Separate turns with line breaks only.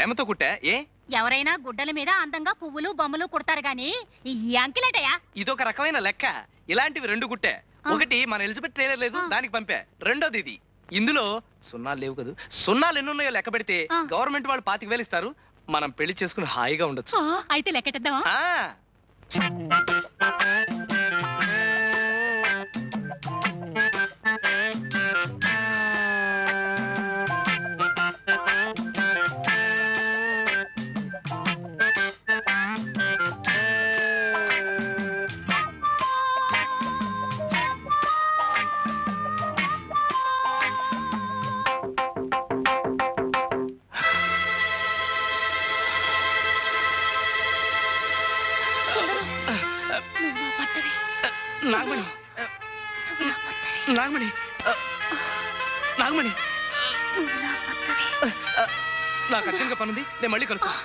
ప్రేమతో కుట్టా. ఏ
ఎవరైనా గుడ్డల మీద అందంగా పువ్వులు బొమ్మలు కుడతారు గాని ఈ అంకిలేటయా?
ఇదొక రకమైన లెక్క. ఇలాంటివి 2 కుట్టా. ఒకటి మన ఎలిజబెత్ ట్రైలర్ లేదు, దానికి పంపా. రెండోది ఇది. ఇందులో సున్నాలు లేవు కదా. సున్నాలు ఎన్నున్నాయో లెక్క పెడితే గవర్నమెంట్ వాళ్ళు 25,000 ఇస్తారు. మనం పెళ్లి చేసుకుని హాయిగా ఉండొచ్చు.
అయితే లెక్కెట్టేద్దామా?
నాగమణి, నాగమణి, నాగమణి, నాకు అర్జెంట్గా పనుంది. నేను మళ్ళీ కలుస్తాను.